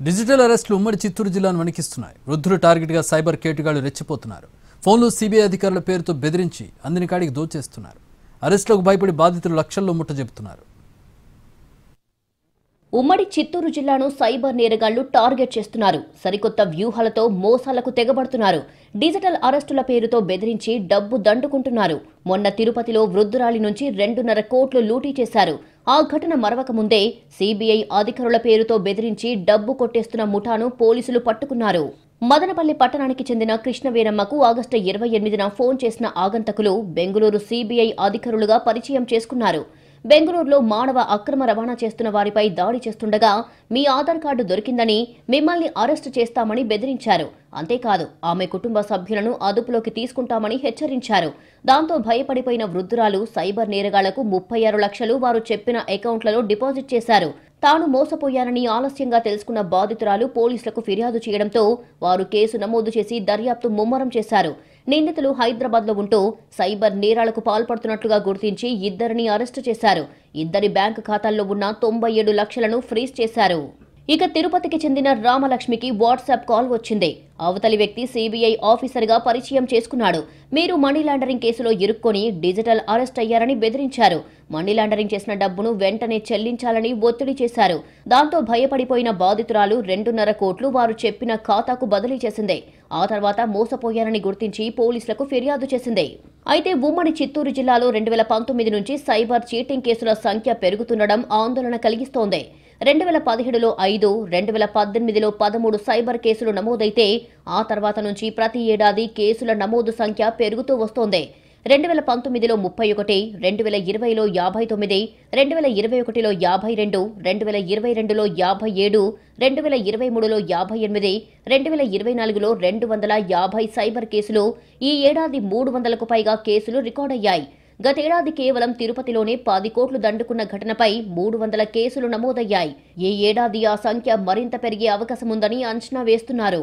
Digital అరెస్టులు ఉమ్మడి చిత్తూరు జిల్లాను వణికిస్తున్నాయి. వృద్ధులు టార్గెట్గా సైబర్ కేటుగాళ్లు రెచ్చిపోతున్నారు. ఫోన్లు సిబిఐ అధికారుల పేరుతో బెదిరించి అందిన కాడికి దోచేస్తున్నారు. అరెస్టులకు భయపడి బాధితులు లక్షల్లో ముట్టజెపుతున్నారు. ఉమ్మడి చిత్తూరు జిల్లాను సైబర్ నేరగాళ్లు టార్గెట్ చేస్తున్నారు. సరికొత్త వ్యూహాలతో మోసాలకు తెగబడుతున్నారు. డిజిటల్ అరెస్టుల పేరుతో బెదిరించి డబ్బు దండుకుంటున్నారు. మొన్న తిరుపతిలో వృద్ధురాలి నుంచి 2.5 కోట్లు లూటీ చేశారు. ఆ ఘటన మరవక ముందే సిబిఐ అధికారుల పేరుతో బెదిరించి డబ్బు కొట్టేస్తున్న ముఠాను పోలీసులు పట్టుకున్నారు. మదనపల్లి పట్టణానికి చెందిన కృష్ణవేరమ్మకు ఆగస్టు 28న ఫోన్ చేసిన ఆగంతకులు బెంగళూరు సిబిఐ అధికారులుగా పరిచయం చేసుకున్నారు. బెంగళూరులో మానవ అక్రమ రవాణా చేస్తున్న వారిపై దాడి చేస్తుండగా మీ ఆధార్ కార్డు దొరికిందని మిమ్మల్ని అరెస్టు చేస్తామని బెదిరించారు. అంతేకాదు ఆమె కుటుంబ సభ్యులను అదుపులోకి తీసుకుంటామని హెచ్చరించారు. దాంతో భయపడిపోయిన వృద్ధురాలు సైబర్ నేరగాళ్లకు 36 లక్షలు వారు చెప్పిన అకౌంట్లలో డిపాజిట్ చేశారు. తాను మోసపోయానని ఆలస్యంగా తెలుసుకున్న బాధితురాలు పోలీసులకు ఫిర్యాదు చేయడంతో వారు కేసు నమోదు చేసి దర్యాప్తు ముమ్మరం చేశారు. నిందితులు హైదరాబాద్లో ఉంటూ సైబర్ నేరాలకు పాల్పడుతున్నట్లుగా గుర్తించి ఇద్దరిని అరెస్టు చేశారు. ఇద్దరి బ్యాంకు ఖాతాల్లో ఉన్న 97 లక్షలను ఫ్రీజ్ చేశారు. ఇక తిరుపతికి చెందిన రామలక్ష్మికి వాట్సాప్ కాల్ వచ్చింది. అవతలి వ్యక్తి సిబిఐ ఆఫీసర్గా పరిచయం చేసుకున్నాడు. మీరు మనీ లాండరింగ్ కేసులో ఇరుక్కొని డిజిటల్ అరెస్ట్ అయ్యారని బెదిరించారు. మనీ లాండరింగ్ చేసిన డబ్బును వెంటనే చెల్లించాలని ఒత్తిడి చేశారు. దాంతో భయపడిపోయిన బాధితురాలు 2.5 కోట్లు వారు చెప్పిన ఖాతాకు బదిలీ చేసింది. ఆ తర్వాత మోసపోయారని గుర్తించి పోలీసులకు ఫిర్యాదు చేసింది. అయితే ఉమ్మడి చిత్తూరు జిల్లాలో 2019 నుంచి సైబర్ చీటింగ్ కేసుల సంఖ్య పెరుగుతుండడం ఆందోళన కలిగిస్తోంది. 2017లో 5, 2018లో 13 సైబర్ కేసులు నమోదైతే ఆ తర్వాత నుంచి ప్రతి ఏడాది కేసుల నమోదు సంఖ్య పెరుగుతూ వస్తోంది. 2019లో 31, 2020లో 59, 2021లో 52, 2022లో 57, 2023లో 58, 2024లో 250 సైబర్ కేసులు, ఈ ఏడాది 300కు పైగా కేసులు రికార్డయ్యాయి. గతేడాది కేవలం తిరుపతిలోనే 10 కోట్లు దండుకున్న ఘటనపై 300 కేసులు నమోదయ్యాయి. ఈ ఏడాది ఆ సంఖ్య మరింత పెరిగే అవకాశముందని అంచనా వేస్తున్నారు.